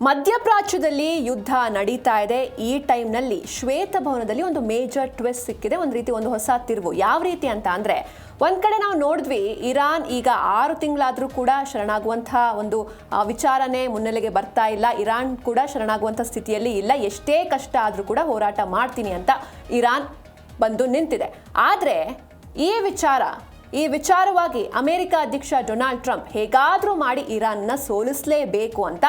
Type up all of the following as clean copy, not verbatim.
ಮಧ್ಯಪ್ರಾಚ್ಯದಲ್ಲಿ ಯುದ್ಧ ನಡೀತಾ ಇದೆ. ಈ ಟೈಮ್ನಲ್ಲಿ ಶ್ವೇತಭವನದಲ್ಲಿ ಒಂದು ಮೇಜರ್ ಟ್ವಿಸ್ಟ್ ಸಿಕ್ಕಿದೆ. ಒಂದು ರೀತಿ ಒಂದು ಹೊಸ ತಿರುವು. ಯಾವ ರೀತಿ ಅಂತ ಅಂದರೆ, ಒಂದು ಕಡೆ ನಾವು ನೋಡಿದ್ವಿ, ಇರಾನ್ ಈಗ 6 ತಿಂಗಳಾದರೂ ಕೂಡ ಶರಣಾಗುವಂತಹ ಒಂದು ವಿಚಾರನೆ ಮುನ್ನೆಲೆಗೆ ಬರ್ತಾ ಇಲ್ಲ. ಇರಾನ್ ಕೂಡ ಶರಣಾಗುವಂಥ ಸ್ಥಿತಿಯಲ್ಲಿ ಇಲ್ಲ. ಎಷ್ಟೇ ಕಷ್ಟ ಆದರೂ ಕೂಡ ಹೋರಾಟ ಮಾಡ್ತೀನಿ ಅಂತ ಇರಾನ್ ಬಂದು ನಿಂತಿದೆ. ಆದರೆ ಈ ವಿಚಾರವಾಗಿ ಅಮೆರಿಕ ಅಧ್ಯಕ್ಷ ಡೊನಾಲ್ಡ್ ಟ್ರಂಪ್ ಹೇಗಾದರೂ ಮಾಡಿ ಇರಾನ್ನ ಸೋಲಿಸಲೇಬೇಕು ಅಂತ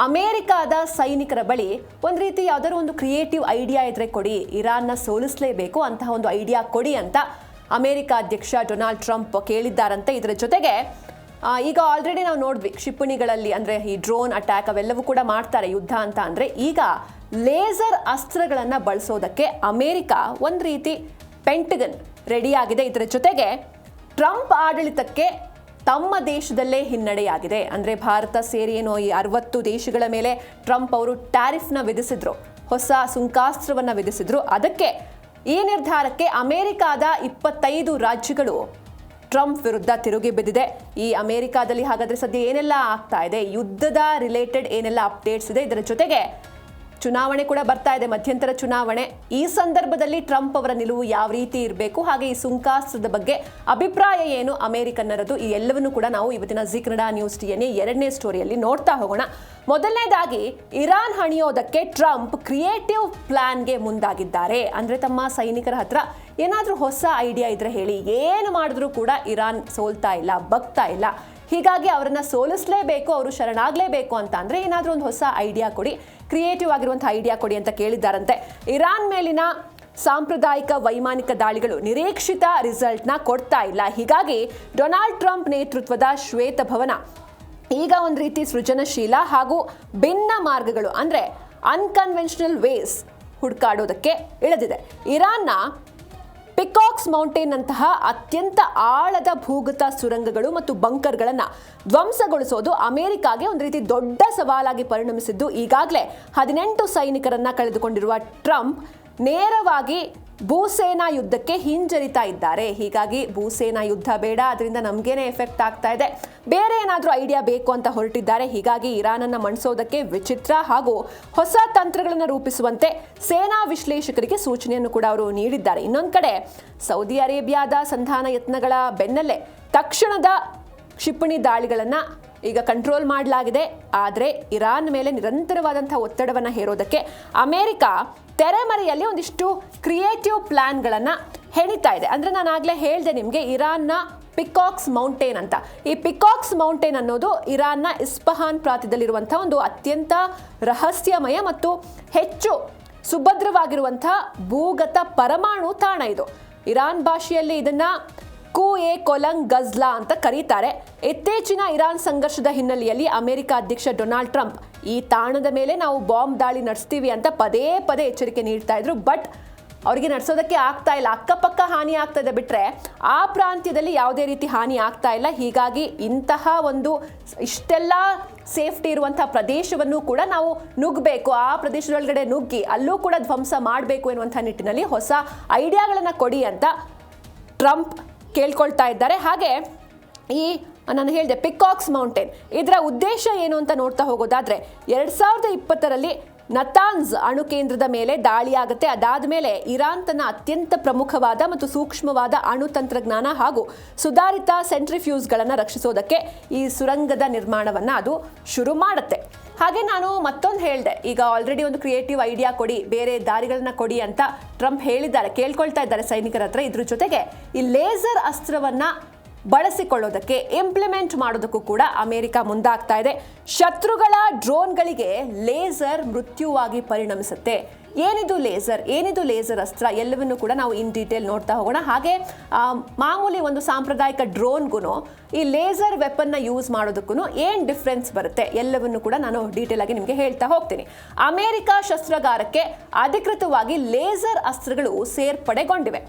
ಅಮೆರಿಕಾದ ಸೈನಿಕರ ಬಳಿ ಒಂದು ರೀತಿ ಯಾವುದಾದ್ರು ಒಂದು ಕ್ರಿಯೇಟಿವ್ ಐಡಿಯಾ ಇದ್ರೆ ಕೊಡಿ, ಇರಾನ್ನ ಸೋಲಿಸಲೇಬೇಕು ಅಂತಹ ಒಂದು ಐಡಿಯಾ ಕೊಡಿ ಅಂತ ಅಮೆರಿಕ ಅಧ್ಯಕ್ಷ ಡೊನಾಲ್ಡ್ ಟ್ರಂಪ್ ಕೇಳಿದ್ದಾರಂತೆ. ಇದರ ಜೊತೆಗೆ ಈಗ ಆಲ್ರೆಡಿ ನಾವು ನೋಡಿದ್ವಿ, ಕ್ಷಿಪಣಿಗಳಲ್ಲಿ ಅಂದರೆ ಈ ಡ್ರೋನ್ ಅಟ್ಯಾಕ್ ಅವೆಲ್ಲವೂ ಕೂಡ ಮಾಡ್ತಾರೆ ಯುದ್ಧ ಅಂತ ಅಂದರೆ. ಈಗ ಲೇಸರ್ ಅಸ್ತ್ರಗಳನ್ನು ಬಳಸೋದಕ್ಕೆ ಅಮೆರಿಕ ಒಂದು ರೀತಿ ಪೆಂಟಗನ್ ರೆಡಿಯಾಗಿದೆ. ಇದರ ಜೊತೆಗೆ ಟ್ರಂಪ್ ಆಡಳಿತಕ್ಕೆ ತಮ್ಮ ದೇಶದಲ್ಲೇ ಹಿನ್ನಡೆಯಾಗಿದೆ. ಅಂದರೆ ಭಾರತ ಸೇರಿ ಏನೋ ಈ 60 ದೇಶಗಳ ಮೇಲೆ ಟ್ರಂಪ್ ಅವರು ಟ್ಯಾರಿಫ್ನ ವಿಧಿಸಿದ್ರು, ಹೊಸ ಸುಂಕಾಸ್ತ್ರವನ್ನು ವಿಧಿಸಿದ್ರು. ಅದಕ್ಕೆ ಈ ನಿರ್ಧಾರಕ್ಕೆ ಅಮೆರಿಕಾದ 25 ರಾಜ್ಯಗಳು ಟ್ರಂಪ್ ವಿರುದ್ಧ ತಿರುಗಿ ಬಿದ್ದಿದೆ. ಈ ಅಮೆರಿಕಾದಲ್ಲಿ ಹಾಗಾದರೆ ಸದ್ಯ ಏನೆಲ್ಲ ಆಗ್ತಾ ಇದೆ, ಯುದ್ಧದ ರಿಲೇಟೆಡ್ ಏನೆಲ್ಲ ಅಪ್ಡೇಟ್ಸ್ ಇದೆ, ಇದರ ಜೊತೆಗೆ ಚುನಾವಣೆ ಕೂಡ ಬರ್ತಾ ಇದೆ, ಮಧ್ಯಂತರ ಚುನಾವಣೆ. ಈ ಸಂದರ್ಭದಲ್ಲಿ ಟ್ರಂಪ್ ಅವರ ನಿಲುವು ಯಾವ ರೀತಿ ಇರಬೇಕು, ಹಾಗೆ ಈ ಸುಂಕಾಸ್ತ್ರದ ಬಗ್ಗೆ ಅಭಿಪ್ರಾಯ ಏನು ಅಮೆರಿಕನ್ನರದು, ಈ ಎಲ್ಲವನ್ನೂ ಕೂಡ ನಾವು ಇವತ್ತಿನ ಜಿ ಕನ್ನಡ ನ್ಯೂಸ್ ಟಿಎನ್ಎ 2ನೇ ಸ್ಟೋರಿಯಲ್ಲಿ ನೋಡ್ತಾ ಹೋಗೋಣ. ಮೊದಲನೇದಾಗಿ, ಇರಾನ್ ಹಣಿಯೋದಕ್ಕೆ ಟ್ರಂಪ್ ಕ್ರಿಯೇಟಿವ್ ಪ್ಲಾನ್ಗೆ ಮುಂದಾಗಿದ್ದಾರೆ. ಅಂದರೆ ತಮ್ಮ ಸೈನಿಕರ ಹತ್ರ ಏನಾದರೂ ಹೊಸ ಐಡಿಯಾ ಇದ್ರೆ ಹೇಳಿ, ಏನು ಮಾಡಿದ್ರೂ ಕೂಡ ಇರಾನ್ ಸೋಲ್ತಾ ಇಲ್ಲ, ಬಗ್ತಾ ಇಲ್ಲ. ಹೀಗಾಗಿ ಅವರನ್ನು ಸೋಲಿಸಲೇಬೇಕು, ಅವರು ಶರಣಾಗಲೇಬೇಕು ಅಂತ ಅಂದರೆ ಏನಾದರೂ ಒಂದು ಹೊಸ ಐಡಿಯಾ ಕೊಡಿ, ಕ್ರಿಯೇಟಿವ್ ಆಗಿರುವಂಥ ಐಡಿಯಾ ಕೊಡಿ ಅಂತ ಕೇಳಿದ್ದಾರಂತೆ. ಇರಾನ್ ಮೇಲಿನ ಸಾಂಪ್ರದಾಯಿಕ ವೈಮಾನಿಕ ದಾಳಿಗಳು ನಿರೀಕ್ಷಿತ ರಿಸಲ್ಟ್ನ ಕೊಡ್ತಾ ಇಲ್ಲ. ಹೀಗಾಗಿ ಡೊನಾಲ್ಡ್ ಟ್ರಂಪ್ ನೇತೃತ್ವದ ಶ್ವೇತಭವನ ಈಗ ಒಂದು ರೀತಿ ಸೃಜನಶೀಲ ಹಾಗೂ ಭಿನ್ನ ಮಾರ್ಗಗಳು ಅಂದರೆ ಅನ್ಕನ್ವೆನ್ಷನಲ್ ವೇಸ್ ಹುಡುಕಾಡೋದಕ್ಕೆ ಇಳಿದಿದೆ. ಇರಾನ್ನ ಪಿಕಾಕ್ಸ್ ಮೌಂಟೇನ್ ಅಂತಹ ಅತ್ಯಂತ ಆಳದ ಭೂಗತ ಸುರಂಗಗಳು ಮತ್ತು ಬಂಕರ್ಗಳನ್ನು ಧ್ವಂಸಗೊಳಿಸೋದು ಅಮೆರಿಕಾಗೆ ಒಂದು ರೀತಿ ದೊಡ್ಡ ಸವಾಲಾಗಿ ಪರಿಣಮಿಸಿದ್ದು. ಈಗಾಗಲೇ 18 ಸೈನಿಕರನ್ನ ಕಳೆದುಕೊಂಡಿರುವ ಟ್ರಂಪ್ ನೇರವಾಗಿ ಭೂಸೇನಾ ಯುದ್ಧಕ್ಕೆ ಹಿಂಜರಿತಾ ಇದ್ದಾರೆ. ಹೀಗಾಗಿ ಭೂಸೇನಾ ಯುದ್ಧ ಬೇಡ, ಅದರಿಂದ ನಮಗೇನೆ ಎಫೆಕ್ಟ್ ಆಗ್ತಾ ಇದೆ, ಬೇರೆ ಏನಾದರೂ ಐಡಿಯಾ ಬೇಕು ಅಂತ ಹೊರಟಿದ್ದಾರೆ. ಹೀಗಾಗಿ ಇರಾನನ್ನು ಮಣಿಸೋದಕ್ಕೆ ವಿಚಿತ್ರ ಹಾಗೂ ಹೊಸ ತಂತ್ರಗಳನ್ನು ರೂಪಿಸುವಂತೆ ಸೇನಾ ವಿಶ್ಲೇಷಕರಿಗೆ ಸೂಚನೆಯನ್ನು ಕೂಡ ಅವರು ನೀಡಿದ್ದಾರೆ. ಇನ್ನೊಂದು ಕಡೆ ಸೌದಿ ಅರೇಬಿಯಾದ ಸಂಧಾನ ಯತ್ನಗಳ ಬೆನ್ನಲ್ಲೇ ತಕ್ಷಣದ ಕ್ಷಿಪಣಿ ದಾಳಿಗಳನ್ನು ಈಗ ಕಂಟ್ರೋಲ್ ಮಾಡಲಾಗಿದೆ. ಆದರೆ ಇರಾನ್ ಮೇಲೆ ನಿರಂತರವಾದಂಥ ಒತ್ತಡವನ್ನು ಹೇರೋದಕ್ಕೆ ಅಮೆರಿಕ ತೆರೆಮರೆಯಲ್ಲಿ ಒಂದಿಷ್ಟು ಕ್ರಿಯೇಟಿವ್ ಪ್ಲಾನ್ಗಳನ್ನು ಹೆಣಿತಾ ಇದೆ. ಅಂದರೆ ನಾನು ಆಗಲೇ ಹೇಳಿದೆ ನಿಮಗೆ, ಇರಾನ್ನ ಪಿಕಾಕ್ಸ್ ಮೌಂಟೇನ್ ಅಂತ. ಈ ಪಿಕಾಕ್ಸ್ ಮೌಂಟೇನ್ ಅನ್ನೋದು ಇರಾನ್ನ ಇಸ್ಫಹಾನ್ ಪ್ರಾಂತ್ಯದಲ್ಲಿರುವಂಥ ಒಂದು ಅತ್ಯಂತ ರಹಸ್ಯಮಯ ಮತ್ತು ಹೆಚ್ಚು ಸುಭದ್ರವಾಗಿರುವಂಥ ಭೂಗತ ಪರಮಾಣು ತಾಣ ಇದು. ಇರಾನ್ ಭಾಷೆಯಲ್ಲಿ ಇದನ್ನು ಕೂಯೆ ಕೊಲಂಗ್ ಗಜ್ಲಾ ಅಂತ ಕರೀತಾರೆ. ಇತ್ತೀಚಿನ ಇರಾನ್ ಸಂಘರ್ಷದ ಹಿನ್ನೆಲೆಯಲ್ಲಿ ಅಮೆರಿಕ ಅಧ್ಯಕ್ಷ ಡೊನಾಲ್ಡ್ ಟ್ರಂಪ್ ಈ ತಾಣದ ಮೇಲೆ ನಾವು ಬಾಂಬ್ ದಾಳಿ ನಡೆಸ್ತೀವಿ ಅಂತ ಪದೇ ಪದೇ ಎಚ್ಚರಿಕೆ ನೀಡ್ತಾ ಇದ್ರು. ಬಟ್ ಅವರಿಗೆ ನಡೆಸೋದಕ್ಕೆ ಆಗ್ತಾ ಇಲ್ಲ. ಅಕ್ಕಪಕ್ಕ ಹಾನಿ ಆಗ್ತಾ ಇದೆ ಬಿಟ್ಟರೆ ಆ ಪ್ರಾಂತ್ಯದಲ್ಲಿ ಯಾವುದೇ ರೀತಿ ಹಾನಿ ಆಗ್ತಾ ಇಲ್ಲ. ಹೀಗಾಗಿ ಇಂತಹ ಒಂದು ಇಷ್ಟೆಲ್ಲ ಸೇಫ್ಟಿ ಇರುವಂಥ ಪ್ರದೇಶವನ್ನು ಕೂಡ ನಾವು ನುಗ್ಗಬೇಕು, ಆ ಪ್ರದೇಶದೊಳಗಡೆ ನುಗ್ಗಿ ಅಲ್ಲೂ ಕೂಡ ಧ್ವಂಸ ಮಾಡಬೇಕು ಎನ್ನುವಂಥ ನಿಟ್ಟಿನಲ್ಲಿ ಹೊಸ ಐಡಿಯಾಗಳನ್ನು ಕೊಡಿ ಅಂತ ಟ್ರಂಪ್ ಕೇಳ್ಕೊಳ್ತಾ ಇದ್ದಾರೆ. ಹಾಗೆ ಈ ನಾನು ಹೇಳಿದೆ ಪಿಕಾಕ್ಸ್ ಮೌಂಟೇನ್, ಇದರ ಉದ್ದೇಶ ಏನು ಅಂತ ನೋಡ್ತಾ ಹೋಗೋದಾದರೆ 2020ರಲ್ಲಿ ನತಾನ್ಸ್ ಅಣು ಕೇಂದ್ರದ ಮೇಲೆ ದಾಳಿಯಾಗುತ್ತೆ. ಅದಾದ ಮೇಲೆ ಇರಾನ್ ತನ್ನ ಅತ್ಯಂತ ಪ್ರಮುಖವಾದ ಮತ್ತು ಸೂಕ್ಷ್ಮವಾದ ಅಣು ತಂತ್ರಜ್ಞಾನ ಹಾಗೂ ಸುಧಾರಿತ ಸೆಂಟ್ರಿಫ್ಯೂಸ್ಗಳನ್ನು ರಕ್ಷಿಸೋದಕ್ಕೆ ಈ ಸುರಂಗದ ನಿರ್ಮಾಣವನ್ನು ಅದು ಶುರು ಮಾಡುತ್ತೆ. ಹಾಗೆ ನಾನು ಮತ್ತೊಂದು ಹೇಳಿದೆ, ಈಗ ಆಲ್ರೆಡಿ ಒಂದು ಕ್ರಿಯೇಟಿವ್ ಐಡಿಯಾ ಕೊಡಿ, ಬೇರೆ ದಾರಿಗಳನ್ನ ಕೊಡಿ ಅಂತ ಟ್ರಂಪ್ ಹೇಳಿದ್ದಾರೆ, ಕೇಳ್ಕೊಳ್ತಾ ಇದ್ದಾರೆ ಸೈನಿಕರ ಹತ್ರ. ಇದ್ರ ಜೊತೆಗೆ ಈ ಲೇಸರ್ ಅಸ್ತ್ರವನ್ನು ಬಳಸಿಕೊಳ್ಳೋದಕ್ಕೆ ಇಂಪ್ಲಿಮೆಂಟ್ ಮಾಡೋದಕ್ಕೂ ಕೂಡ ಅಮೆರಿಕ ಮುಂದಾಗ್ತಾ ಇದೆ. ಶತ್ರುಗಳ ಡ್ರೋನ್ಗಳಿಗೆ ಲೇಸರ್ ಮೃತ್ಯುವಾಗಿ ಪರಿಣಮಿಸುತ್ತೆ. ಏನಿದು ಲೇಸರ್ ಅಸ್ತ್ರ, ಎಲ್ಲವನ್ನೂ ಕೂಡ ನಾವು ಇನ್ ಡೀಟೇಲ್ ನೋಡ್ತಾ ಹೋಗೋಣ. ಹಾಗೆ ಮಾಮೂಲಿ ಒಂದು ಸಾಂಪ್ರದಾಯಿಕ ಡ್ರೋನ್ಗೂ ಈ ಲೇಸರ್ ವೆಪನ್ನ ಯೂಸ್ ಮಾಡೋದಕ್ಕೂ ಏನು ಡಿಫ್ರೆನ್ಸ್ ಬರುತ್ತೆ, ಎಲ್ಲವನ್ನೂ ಕೂಡ ನಾನು ಡೀಟೇಲ್ ಆಗಿ ನಿಮಗೆ ಹೇಳ್ತಾ ಹೋಗ್ತೀನಿ. ಅಮೆರಿಕ ಶಸ್ತ್ರಾಗಾರಕ್ಕೆ ಅಧಿಕೃತವಾಗಿ ಲೇಸರ್ ಅಸ್ತ್ರಗಳು ಸೇರ್ಪಡೆಗೊಂಡಿವೆ.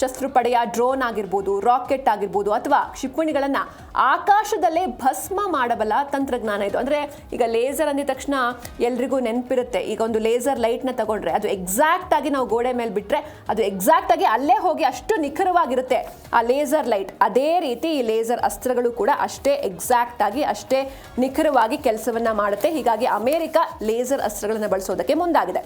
ಶಸ್ತ್ರಪಡೆಯ ಡ್ರೋನ್ ಆಗಿರ್ಬೋದು, ರಾಕೆಟ್ ಆಗಿರ್ಬೋದು, ಅಥವಾ ಕ್ಷಿಪಣಿಗಳನ್ನು ಆಕಾಶದಲ್ಲೇ ಭಸ್ಮ ಮಾಡಬಲ್ಲ ತಂತ್ರಜ್ಞಾನ ಇದು. ಅಂದರೆ ಈಗ ಲೇಸರ್ ಅಂದಿದ ತಕ್ಷಣ ಎಲ್ರಿಗೂ ನೆನಪಿರುತ್ತೆ, ಈಗ ಒಂದು ಲೇಸರ್ ಲೈಟ್ನ ತಗೊಂಡ್ರೆ ಅದು ಎಕ್ಸಾಕ್ಟ್ ಆಗಿ ನಾವು ಗೋಡೆ ಮೇಲೆ ಬಿಟ್ಟರೆ ಅದು ಎಕ್ಸಾಕ್ಟ್ ಆಗಿ ಅಲ್ಲೇ ಹೋಗಿ ಅಷ್ಟು ನಿಖರವಾಗಿರುತ್ತೆ ಆ ಲೇಸರ್ ಲೈಟ್. ಅದೇ ರೀತಿ ಈ ಲೇಸರ್ ಅಸ್ತ್ರಗಳು ಕೂಡ ಅಷ್ಟೇ ಎಕ್ಸಾಕ್ಟ್ ಆಗಿ ಅಷ್ಟೇ ನಿಖರವಾಗಿ ಕೆಲಸವನ್ನ ಮಾಡುತ್ತೆ. ಹೀಗಾಗಿ ಅಮೆರಿಕ ಲೇಸರ್ ಅಸ್ತ್ರಗಳನ್ನು ಬಳಸೋದಕ್ಕೆ ಮುಂದಾಗಿದೆ.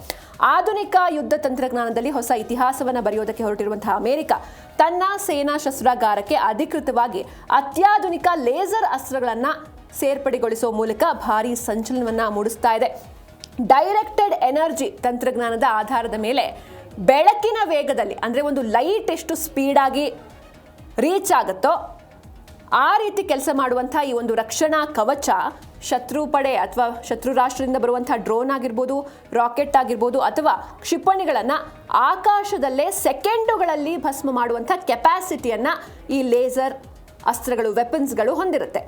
ಆಧುನಿಕ ಯುದ್ಧ ತಂತ್ರಜ್ಞಾನದಲ್ಲಿ ಹೊಸ ಇತಿಹಾಸವನ್ನು ಬರೆಯೋದಕ್ಕೆ ಹೊರಟಿರುವಂತಹ ಅಮೆರಿಕ ತನ್ನ ಸೇನಾ ಶಸ್ತ್ರಾಗಾರಕ್ಕೆ ಅಧಿಕೃತವಾಗಿ ಅತ್ಯಾಧುನಿಕ ಲೇಸರ್ ಅಸ್ತ್ರಗಳನ್ನು ಸೇರ್ಪಡೆಗೊಳಿಸುವ ಮೂಲಕ ಭಾರೀ ಸಂಚಲನವನ್ನು ಮೂಡಿಸ್ತಾ ಇದೆ. ಡೈರೆಕ್ಟೆಡ್ ಎನರ್ಜಿ ತಂತ್ರಜ್ಞಾನದ ಆಧಾರದ ಮೇಲೆ ಬೆಳಕಿನ ವೇಗದಲ್ಲಿ, ಅಂದರೆ ಒಂದು ಲೈಟ್ ಎಷ್ಟು ಸ್ಪೀಡಾಗಿ ರೀಚ್ ಆಗುತ್ತೋ ಆ ರೀತಿ ಕೆಲಸ ಮಾಡುವಂಥ ಈ ಒಂದು ರಕ್ಷಣಾ ಕವಚ ಶತ್ರು ಪಡೆ ಅಥವಾ ಶತ್ರು ರಾಷ್ಟ್ರದಿಂದ ಬರುವಂಥ ಡ್ರೋನ್ ಆಗಿರ್ಬೋದು, ರಾಕೆಟ್ ಆಗಿರ್ಬೋದು, ಅಥವಾ ಕ್ಷಿಪಣಿಗಳನ್ನು ಆಕಾಶದಲ್ಲೇ ಸೆಕೆಂಡುಗಳಲ್ಲಿ ಭಸ್ಮ ಮಾಡುವಂಥ ಕೆಪಾಸಿಟಿಯನ್ನು ಈ ಲೇಸರ್ ಅಸ್ತ್ರಗಳು, ವೆಪನ್ಸ್ಗಳು ಹೊಂದಿರುತ್ತೆ.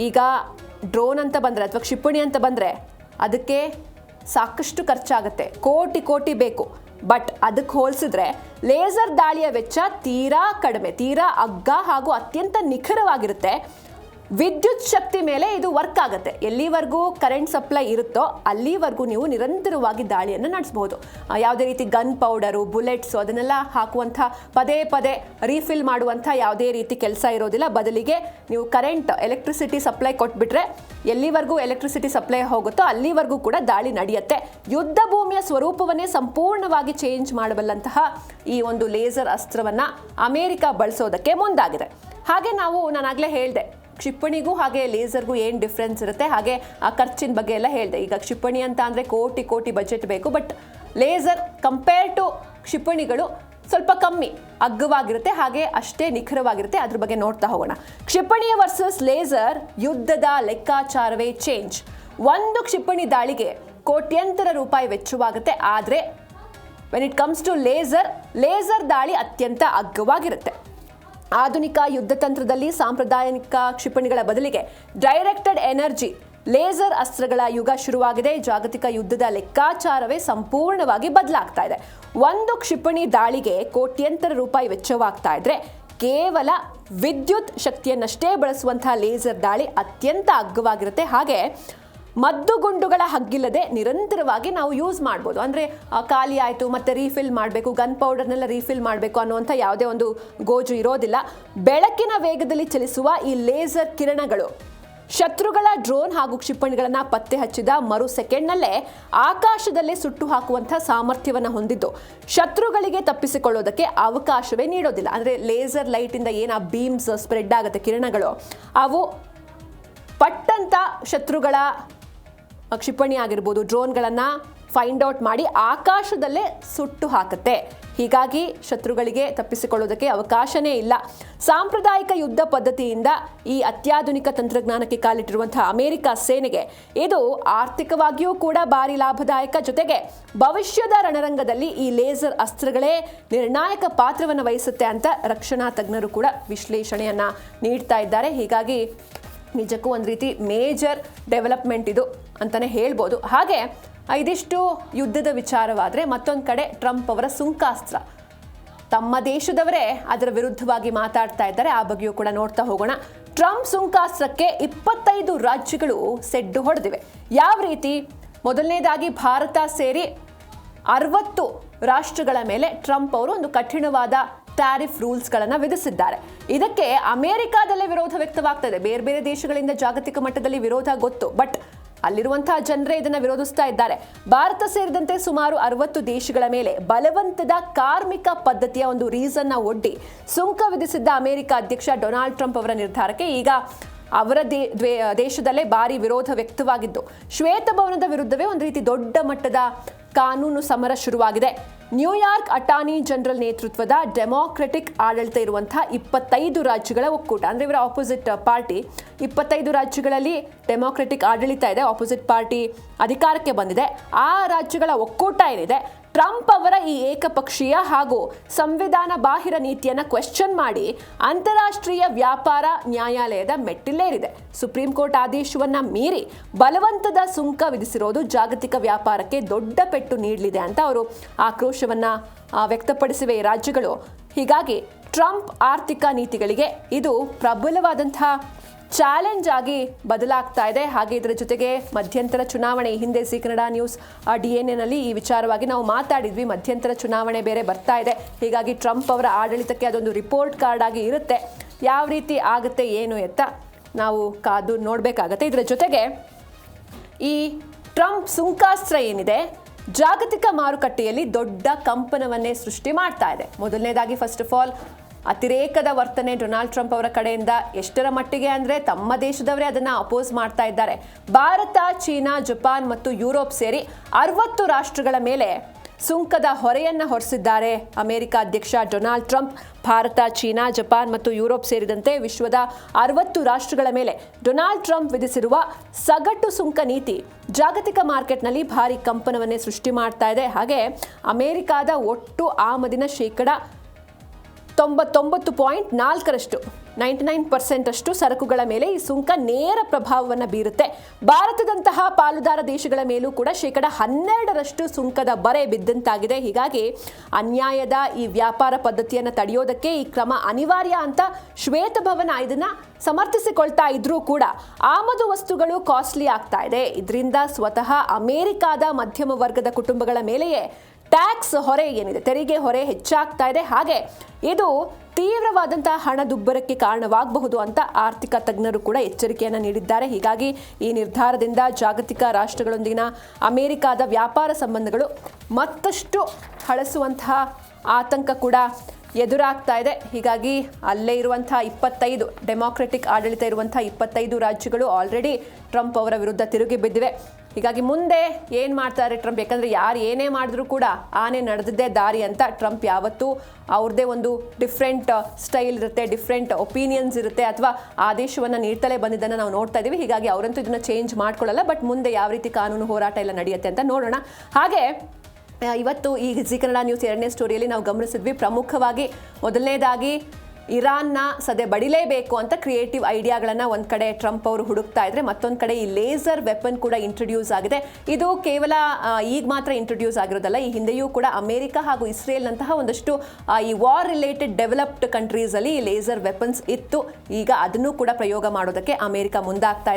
ಈಗ ಡ್ರೋನ್ ಅಂತ ಬಂದರೆ ಅಥವಾ ಕ್ಷಿಪಣಿ ಅಂತ ಬಂದರೆ ಅದಕ್ಕೆ ಸಾಕಷ್ಟು ಖರ್ಚಾಗುತ್ತೆ, ಕೋಟಿ ಕೋಟಿ ಬೇಕು. ಬಟ್ ಅದಕ್ಕೆ ಹೋಲಿಸಿದ್ರೆ ಲೇಸರ್ ದಾಳಿಯ ವೆಚ್ಚ ತೀರಾ ಕಡಿಮೆ, ತೀರಾ ಅಗ್ಗ ಹಾಗೂ ಅತ್ಯಂತ ನಿಖರವಾಗಿರುತ್ತೆ. ವಿದ್ಯುತ್ ಶಕ್ತಿ ಮೇಲೆ ಇದು ವರ್ಕ್ ಆಗುತ್ತೆ. ಎಲ್ಲಿವರೆಗೂ ಕರೆಂಟ್ ಸಪ್ಲೈ ಇರುತ್ತೋ ಅಲ್ಲಿವರೆಗೂ ನೀವು ನಿರಂತರವಾಗಿ ದಾಳಿಯನ್ನು ನಡೆಸಬಹುದು. ಯಾವುದೇ ರೀತಿ ಗನ್ ಪೌಡರು, ಬುಲೆಟ್ಸು ಅದನ್ನೆಲ್ಲ ಹಾಕುವಂಥ, ಪದೇ ಪದೇ ರೀಫಿಲ್ ಮಾಡುವಂಥ ಯಾವುದೇ ರೀತಿ ಕೆಲಸ ಇರೋದಿಲ್ಲ. ಬದಲಿಗೆ ನೀವು ಕರೆಂಟ್, ಎಲೆಕ್ಟ್ರಿಸಿಟಿ ಸಪ್ಲೈ ಕೊಟ್ಬಿಟ್ರೆ ಎಲ್ಲಿವರೆಗೂ ಎಲೆಕ್ಟ್ರಿಸಿಟಿ ಸಪ್ಲೈ ಹೋಗುತ್ತೋ ಅಲ್ಲಿವರೆಗೂ ಕೂಡ ದಾಳಿ ನಡೆಯುತ್ತೆ. ಯುದ್ಧ ಭೂಮಿಯ ಸ್ವರೂಪವನ್ನೇ ಸಂಪೂರ್ಣವಾಗಿ ಚೇಂಜ್ ಮಾಡಬಲ್ಲಂತಹ ಈ ಒಂದು ಲೇಸರ್ ಅಸ್ತ್ರವನ್ನು ಅಮೆರಿಕ ಬಳಸೋದಕ್ಕೆ ಮುಂದಾಗಿದೆ. ಹಾಗೆ ನಾನಾಗಲೇ ಹೇಳಿದೆ, ಕ್ಷಿಪಣಿಗೂ ಹಾಗೆ ಲೇಸರ್ಗೂ ಏನು ಡಿಫ್ರೆನ್ಸ್ ಇರುತ್ತೆ, ಹಾಗೆ ಆ ಖರ್ಚಿನ ಬಗ್ಗೆ ಎಲ್ಲ ಹೇಳಿದೆ. ಈಗ ಕ್ಷಿಪಣಿ ಅಂತ ಅಂದರೆ ಕೋಟಿ ಕೋಟಿ ಬಜೆಟ್ ಬೇಕು, ಬಟ್ ಲೇಸರ್ ಕಂಪೇರ್ ಟು ಕ್ಷಿಪಣಿಗಳು ಸ್ವಲ್ಪ ಕಮ್ಮಿ ಅಗ್ಗವಾಗಿರುತ್ತೆ, ಹಾಗೆ ಅಷ್ಟೇ ನಿಖರವಾಗಿರುತ್ತೆ. ಅದ್ರ ಬಗ್ಗೆ ನೋಡ್ತಾ ಹೋಗೋಣ. ಕ್ಷಿಪಣಿಯ ವರ್ಸಸ್ ಲೇಸರ್ ಯುದ್ಧದ ಲೆಕ್ಕಾಚಾರವೇ ಚೇಂಜ್. ಒಂದು ಕ್ಷಿಪಣಿ ದಾಳಿಗೆ ಕೋಟ್ಯಂತರ ರೂಪಾಯಿ ವೆಚ್ಚವಾಗುತ್ತೆ. ಆದರೆ when it comes to laser ದಾಳಿ ಅತ್ಯಂತ ಅಗ್ಗವಾಗಿರುತ್ತೆ. ಆಧುನಿಕ ಯುದ್ಧ ತಂತ್ರದಲ್ಲಿ ಸಾಂಪ್ರದಾಯಿಕ ಕ್ಷಿಪಣಿಗಳ ಬದಲಿಗೆ ಡೈರೆಕ್ಟೆಡ್ ಎನರ್ಜಿ ಲೇಸರ್ ಅಸ್ತ್ರಗಳ ಯುಗ ಶುರುವಾಗಿದೆ. ಜಾಗತಿಕ ಯುದ್ಧದ ಲೆಕ್ಕಾಚಾರವೇ ಸಂಪೂರ್ಣವಾಗಿ ಬದಲಾಗ್ತಾ ಇದೆ. ಒಂದು ಕ್ಷಿಪಣಿ ದಾಳಿಗೆ ಕೋಟ್ಯಂತರ ರೂಪಾಯಿ ವೆಚ್ಚವಾಗ್ತಾ ಇದ್ರೆ ಕೇವಲ ವಿದ್ಯುತ್ ಶಕ್ತಿಯನ್ನಷ್ಟೇ ಬಳಸುವಂತಹ ಲೇಸರ್ ದಾಳಿ ಅತ್ಯಂತ ಅಗ್ಗವಾಗಿರುತ್ತೆ. ಹಾಗೆ ಮದ್ದುಗುಂಡುಗಳ ಹಗ್ಗಿಲ್ಲದೆ ನಿರಂತರವಾಗಿ ನಾವು ಯೂಸ್ ಮಾಡ್ಬೋದು. ಅಂದರೆ ಖಾಲಿ ಆಯಿತು ಮತ್ತೆ ರೀಫಿಲ್ ಮಾಡಬೇಕು, ಗನ್ ಪೌಡರ್ನೆಲ್ಲ ರೀಫಿಲ್ ಮಾಡಬೇಕು ಅನ್ನುವಂಥ ಯಾವುದೇ ಒಂದು ಗೋಜು ಇರೋದಿಲ್ಲ. ಬೆಳಕಿನ ವೇಗದಲ್ಲಿ ಚಲಿಸುವ ಈ ಲೇಸರ್ ಕಿರಣಗಳು ಶತ್ರುಗಳ ಡ್ರೋನ್ ಹಾಗೂ ಕ್ಷಿಪಣಿಗಳನ್ನು ಪತ್ತೆ ಹಚ್ಚಿದ ಮರು ಸೆಕೆಂಡ್ನಲ್ಲೇ ಆಕಾಶದಲ್ಲೇ ಸುಟ್ಟು ಹಾಕುವಂಥ ಸಾಮರ್ಥ್ಯವನ್ನು ಹೊಂದಿದ್ದು ಶತ್ರುಗಳಿಗೆ ತಪ್ಪಿಸಿಕೊಳ್ಳೋದಕ್ಕೆ ಅವಕಾಶವೇ ನೀಡೋದಿಲ್ಲ. ಅಂದರೆ ಲೇಸರ್ ಲೈಟಿಂದ ಏನು ಆ ಬೀಮ್ಸ್ ಸ್ಪ್ರೆಡ್ ಆಗುತ್ತೆ, ಕಿರಣಗಳು, ಅವು ಪಟ್ಟಂತ ಶತ್ರುಗಳ ಕ್ಷಿಪಣಿ ಆಗಿರ್ಬೋದು, ಡ್ರೋನ್ಗಳನ್ನು ಫೈಂಡ್ ಔಟ್ ಮಾಡಿ ಆಕಾಶದಲ್ಲೇ ಸುಟ್ಟು ಹಾಕುತ್ತೆ. ಹೀಗಾಗಿ ಶತ್ರುಗಳಿಗೆ ತಪ್ಪಿಸಿಕೊಳ್ಳೋದಕ್ಕೆ ಅವಕಾಶನೇ ಇಲ್ಲ. ಸಾಂಪ್ರದಾಯಿಕ ಯುದ್ಧ ಪದ್ಧತಿಯಿಂದ ಈ ಅತ್ಯಾಧುನಿಕ ತಂತ್ರಜ್ಞಾನಕ್ಕೆ ಕಾಲಿಟ್ಟಿರುವಂತಹ ಅಮೆರಿಕ ಸೇನೆಗೆ ಇದು ಆರ್ಥಿಕವಾಗಿಯೂ ಕೂಡ ಭಾರಿ ಲಾಭದಾಯಕ. ಜೊತೆಗೆ ಭವಿಷ್ಯದ ರಣರಂಗದಲ್ಲಿ ಈ ಲೇಸರ್ ಅಸ್ತ್ರಗಳೇ ನಿರ್ಣಾಯಕ ಪಾತ್ರವನ್ನು ವಹಿಸುತ್ತೆ ಅಂತ ರಕ್ಷಣಾ ತಜ್ಞರು ಕೂಡ ವಿಶ್ಲೇಷಣೆಯನ್ನ ನೀಡ್ತಾ ಇದ್ದಾರೆ. ಹೀಗಾಗಿ ನಿಜಕ್ಕೂ ಒಂದು ರೀತಿ ಮೇಜರ್ ಡೆವಲಪ್ಮೆಂಟ್ ಇದು ಅಂತಲೇ ಹೇಳ್ಬೋದು. ಹಾಗೆ ಇದಿಷ್ಟು ಯುದ್ಧದ ವಿಚಾರವಾದರೆ ಮತ್ತೊಂದು ಕಡೆ ಟ್ರಂಪ್ ಅವರ ಸುಂಕಾಸ್ತ್ರ, ತಮ್ಮ ದೇಶದವರೇ ಅದರ ವಿರುದ್ಧವಾಗಿ ಮಾತಾಡ್ತಾ ಇದ್ದಾರೆ. ಆ ಬಗ್ಗೆಯೂ ಕೂಡ ನೋಡ್ತಾ ಹೋಗೋಣ. ಟ್ರಂಪ್ ಸುಂಕಾಸ್ತ್ರಕ್ಕೆ 25 ರಾಜ್ಯಗಳು ಸೆಡ್ಡು ಹೊಡೆದಿವೆ. ಯಾವ ರೀತಿ? ಮೊದಲನೇದಾಗಿ ಭಾರತ ಸೇರಿ 60 ರಾಷ್ಟ್ರಗಳ ಮೇಲೆ ಟ್ರಂಪ್ ಅವರು ಒಂದು ಕಠಿಣವಾದ ಟ್ಯಾರಿಫ್ ರೂಲ್ಸ್ಗಳನ್ನು ವಿಧಿಸಿದ್ದಾರೆ. ಇದಕ್ಕೆ ಅಮೆರಿಕಾದಲ್ಲೇ ವಿರೋಧ ವ್ಯಕ್ತವಾಗ್ತದೆ. ಬೇರೆ ಬೇರೆ ದೇಶಗಳಿಂದ ಜಾಗತಿಕ ಮಟ್ಟದಲ್ಲಿ ವಿರೋಧ ಗೊತ್ತು, ಬಟ್ ಅಲ್ಲಿರುವಂತಹ ಜನರೇ ಇದನ್ನು ವಿರೋಧಿಸ್ತಾ ಇದ್ದಾರೆ. ಭಾರತ ಸೇರಿದಂತೆ ಸುಮಾರು 60 ದೇಶಗಳ ಮೇಲೆ ಬಲವಂತದ ಕಾರ್ಮಿಕ ಪದ್ಧತಿಯ ಒಂದು ರೀಸನ್ನ ಒಡ್ಡಿ ಸುಂಕ ವಿಧಿಸಿದ್ದ ಅಮೆರಿಕ ಅಧ್ಯಕ್ಷ ಡೊನಾಲ್ಡ್ ಟ್ರಂಪ್ ಅವರ ನಿರ್ಧಾರಕ್ಕೆ ಈಗ ಅವರ ದೇಶದಲ್ಲೇ ಭಾರಿ ವಿರೋಧ ವ್ಯಕ್ತವಾಗಿದ್ದು ಶ್ವೇತಭವನದ ವಿರುದ್ಧವೇ ಒಂದು ರೀತಿ ದೊಡ್ಡ ಮಟ್ಟದ ಕಾನೂನು ಸಮರ ಶುರುವಾಗಿದೆ. ನ್ಯೂಯಾರ್ಕ್ ಅಟಾರ್ನಿ ಜನರಲ್ ನೇತೃತ್ವದ ಡೆಮಾಕ್ರೆಟಿಕ್ ಆಡಳಿತ ಇರುವಂತಹ 25 ರಾಜ್ಯಗಳ ಒಕ್ಕೂಟ, ಅಂದರೆ ಇವರ ಆಪೋಸಿಟ್ ಪಾರ್ಟಿ, 25 ರಾಜ್ಯಗಳಲ್ಲಿ ಡೆಮಾಕ್ರೆಟಿಕ್ ಆಡಳಿತ ಇದೆ, ಆಪೋಸಿಟ್ ಪಾರ್ಟಿ ಅಧಿಕಾರಕ್ಕೆ ಬಂದಿದೆ. ಆ ರಾಜ್ಯಗಳ ಒಕ್ಕೂಟ ಏನಿದೆ ಟ್ರಂಪ್ ಅವರ ಈ ಏಕಪಕ್ಷೀಯ ಹಾಗೂ ಸಂವಿಧಾನ ಬಾಹಿರ ನೀತಿಯನ್ನು ಕ್ವೆಶ್ಚನ್ ಮಾಡಿ ಅಂತಾರಾಷ್ಟ್ರೀಯ ವ್ಯಾಪಾರ ನ್ಯಾಯಾಲಯದ ಮೆಟ್ಟಿಲೇರಿದೆ. ಸುಪ್ರೀಂ ಕೋರ್ಟ್ ಆದೇಶವನ್ನ ಮೀರಿ ಬಲವಂತದ ಸುಂಕ ವಿಧಿಸಿರೋದು ಜಾಗತಿಕ ವ್ಯಾಪಾರಕ್ಕೆ ದೊಡ್ಡ ಪೆಟ್ಟು ನೀಡಲಿದೆ ಅಂತ ಅವರು ಆಕ್ರೋಶವನ್ನ ವ್ಯಕ್ತಪಡಿಸಿವೆ ಈ ರಾಜ್ಯಗಳು. ಹೀಗಾಗಿ ಟ್ರಂಪ್ ಆರ್ಥಿಕ ನೀತಿಗಳಿಗೆ ಇದು ಪ್ರಬಲವಾದಂತಹ ಚಾಲೆಂಜ್ ಆಗಿ ಬದಲಾಗ್ತಾ ಇದೆ. ಹಾಗೆ ಇದರ ಜೊತೆಗೆ ಮಧ್ಯಂತರ ಚುನಾವಣೆ, ಹಿಂದೆ ಜಿ ಕನ್ನಡ ನ್ಯೂಸ್ DNA ಈ ವಿಚಾರವಾಗಿ ನಾವು ಮಾತಾಡಿದ್ವಿ. ಮಧ್ಯಂತರ ಚುನಾವಣೆ ಬೇರೆ ಬರ್ತಾ ಇದೆ. ಹೀಗಾಗಿ ಟ್ರಂಪ್ ಅವರ ಆಡಳಿತಕ್ಕೆ ಅದೊಂದು ರಿಪೋರ್ಟ್ ಕಾರ್ಡ್ ಆಗಿ ಇರುತ್ತೆ. ಯಾವ ರೀತಿ ಆಗುತ್ತೆ ಏನು ಎತ್ತ ನಾವು ಕಾದು ನೋಡಬೇಕಾಗತ್ತೆ. ಇದರ ಜೊತೆಗೆ ಈ ಟ್ರಂಪ್ ಸುಂಕಾಸ್ತ್ರ ಏನಿದೆ ಜಾಗತಿಕ ಮಾರುಕಟ್ಟೆಯಲ್ಲಿ ದೊಡ್ಡ ಕಂಪನವನ್ನೇ ಸೃಷ್ಟಿ ಮಾಡ್ತಾ ಇದೆ. ಮೊದಲನೇದಾಗಿ ಫಸ್ಟ್ ಆಫ್ ಆಲ್ ಅತಿರೇಕದ ವರ್ತನೆ ಡೊನಾಲ್ಡ್ ಟ್ರಂಪ್ ಅವರ ಕಡೆಯಿಂದ ಎಷ್ಟರ ಮಟ್ಟಿಗೆ ಅಂದರೆ ತಮ್ಮ ದೇಶದವರೇ ಅದನ್ನು ಅಪೋಸ್ ಮಾಡ್ತಾ ಇದ್ದಾರೆ. ಭಾರತ, ಚೀನಾ, ಜಪಾನ್ ಮತ್ತು ಯುರೋಪ್ ಸೇರಿ 60 ರಾಷ್ಟ್ರಗಳ ಮೇಲೆ ಸುಂಕದ ಹೊರೆಯನ್ನು ಹೊರಿಸಿದ್ದಾರೆ ಅಮೆರಿಕ ಅಧ್ಯಕ್ಷ Donald Trump. Bharat, China, Japan ಮತ್ತು ಯುರೋಪ್ ಸೇರಿದಂತೆ ವಿಶ್ವದ 60 ರಾಷ್ಟ್ರಗಳ ಮೇಲೆ ಡೊನಾಲ್ಡ್ ಟ್ರಂಪ್ ವಿಧಿಸಿರುವ ಸಗಟು ಸುಂಕ ನೀತಿ ಜಾಗತಿಕ ಮಾರ್ಕೆಟ್ನಲ್ಲಿ ಭಾರಿ ಕಂಪನವನ್ನೇ ಸೃಷ್ಟಿ ಮಾಡ್ತಾ ಇದೆ. ಹಾಗೆ ಅಮೆರಿಕಾದ ಒಟ್ಟು ಆಮದಿನ ಶೇಕಡ 99.4% 99% ಸರಕುಗಳ ಮೇಲೆ ಈ ಸುಂಕ ನೇರ ಪ್ರಭಾವವನ್ನು ಬೀರುತ್ತೆ. ಭಾರತದಂತಹ ಪಾಲುದಾರ ದೇಶಗಳ ಮೇಲೂ ಕೂಡ ಶೇಕಡ 12% ಸುಂಕದ ಬರೆ ಬಿದ್ದಂತಾಗಿದೆ. ಹೀಗಾಗಿ ಅನ್ಯಾಯದ ಈ ವ್ಯಾಪಾರ ಪದ್ಧತಿಯನ್ನು ತಡೆಯೋದಕ್ಕೆ ಈ ಕ್ರಮ ಅನಿವಾರ್ಯ ಅಂತ ಶ್ವೇತಭವನ ಇದನ್ನ ಸಮರ್ಥಿಸಿಕೊಳ್ತಾ ಇದ್ರೂ ಕೂಡ ಆಮದು ವಸ್ತುಗಳು ಕಾಸ್ಟ್ಲಿ ಆಗ್ತಾ ಇದೆ. ಇದರಿಂದ ಸ್ವತಃ ಅಮೆರಿಕಾದ ಮಧ್ಯಮ ವರ್ಗದ ಕುಟುಂಬಗಳ ಮೇಲೆಯೇ ಟ್ಯಾಕ್ಸ್ ಹೊರೆ ಏನಿದೆ, ತೆರಿಗೆ ಹೊರೆ ಹೆಚ್ಚಾಗ್ತಾ ಇದೆ. ಹಾಗೆ ಇದು ತೀವ್ರವಾದಂತಹ ಹಣದುಬ್ಬರಕ್ಕೆ ಕಾರಣವಾಗಬಹುದು ಅಂತ ಆರ್ಥಿಕ ತಜ್ಞರು ಕೂಡ ಎಚ್ಚರಿಕೆಯನ್ನು ನೀಡಿದ್ದಾರೆ. ಹೀಗಾಗಿ ಈ ನಿರ್ಧಾರದಿಂದ ಜಾಗತಿಕ ರಾಷ್ಟ್ರಗಳೊಂದಿಗಿನ ಅಮೆರಿಕಾದ ವ್ಯಾಪಾರ ಸಂಬಂಧಗಳು ಮತ್ತಷ್ಟು ಹಳಸುವಂತಹ ಆತಂಕ ಕೂಡ ಎದುರಾಗ್ತಾ ಇದೆ. ಹೀಗಾಗಿ ಅಲ್ಲೇ ಇರುವಂತಹ 25 ಡೆಮಾಕ್ರೆಟಿಕ್ ಆಡಳಿತ ಇರುವಂತಹ 25 ರಾಜ್ಯಗಳು ಆಲ್ರೆಡಿ ಟ್ರಂಪ್ ಅವರ ವಿರುದ್ಧ ತಿರುಗಿ ಬಿದ್ದಿವೆ. ಹೀಗಾಗಿ ಮುಂದೆ ಏನು ಮಾಡ್ತಾರೆ ಟ್ರಂಪ್, ಯಾಕಂದರೆ ಯಾರು ಏನೇ ಮಾಡಿದ್ರೂ ಕೂಡ ಆನೆ ನಡೆದಿದ್ದೇ ದಾರಿ ಅಂತ ಟ್ರಂಪ್ ಯಾವತ್ತೂ ಅವ್ರದ್ದೇ ಒಂದು ಡಿಫ್ರೆಂಟ್ ಸ್ಟೈಲ್ ಇರುತ್ತೆ, ಡಿಫ್ರೆಂಟ್ ಒಪಿನಿಯನ್ಸ್ ಇರುತ್ತೆ, ಅಥವಾ ಆದೇಶವನ್ನು ನೀಡ್ತಲೇ ಬಂದಿದ್ದನ್ನು ನಾವು ನೋಡ್ತಾ ಇದ್ದೀವಿ. ಹೀಗಾಗಿ ಅವರಂತೂ ಇದನ್ನು ಚೇಂಜ್ ಮಾಡ್ಕೊಳ್ಳಲ್ಲ. ಬಟ್ ಮುಂದೆ ಯಾವ ರೀತಿ ಕಾನೂನು ಹೋರಾಟ ಎಲ್ಲ ನಡೆಯುತ್ತೆ ಅಂತ ನೋಡೋಣ. ಹಾಗೆ ಇವತ್ತು ಈ ಜಿ ಕನ್ನಡ ನ್ಯೂಸ್ 2ನೇ ಸ್ಟೋರಿಯಲ್ಲಿ ನಾವು ಗಮನಿಸಿದ್ವಿ, ಪ್ರಮುಖವಾಗಿ ಮೊದಲನೇದಾಗಿ ಇರಾನ್ನ ಸದೆ ಬಡಿಲೇಬೇಕು ಅಂತ ಕ್ರಿಯೇಟಿವ್ ಐಡಿಯಾಗಳನ್ನು ಒಂದು ಕಡೆ ಟ್ರಂಪ್ ಅವರು ಹುಡುಕ್ತಾ ಇದ್ರೆ, ಮತ್ತೊಂದು ಕಡೆ ಈ ಲೇಸರ್ ವೆಪನ್ ಕೂಡ ಇಂಟ್ರೊಡ್ಯೂಸ್ ಆಗಿದೆ. ಇದು ಕೇವಲ ಈಗ ಮಾತ್ರ ಇಂಟ್ರೊಡ್ಯೂಸ್ ಆಗಿರೋದಲ್ಲ, ಈ ಹಿಂದೆಯೂ ಕೂಡ ಅಮೆರಿಕ ಹಾಗೂ ಇಸ್ರೇಲ್ನಂತಹ ಒಂದಷ್ಟು ಈ ವಾರ್ ರಿಲೇಟೆಡ್ ಡೆವಲಪ್ಡ್ ಕಂಟ್ರೀಸಲ್ಲಿ ಈ ಲೇಸರ್ ವೆಪನ್ಸ್ ಇತ್ತು. ಈಗ ಅದನ್ನು ಕೂಡ ಪ್ರಯೋಗ ಮಾಡೋದಕ್ಕೆ ಅಮೆರಿಕ ಮುಂದಾಗ್ತಾ ಇದೆ.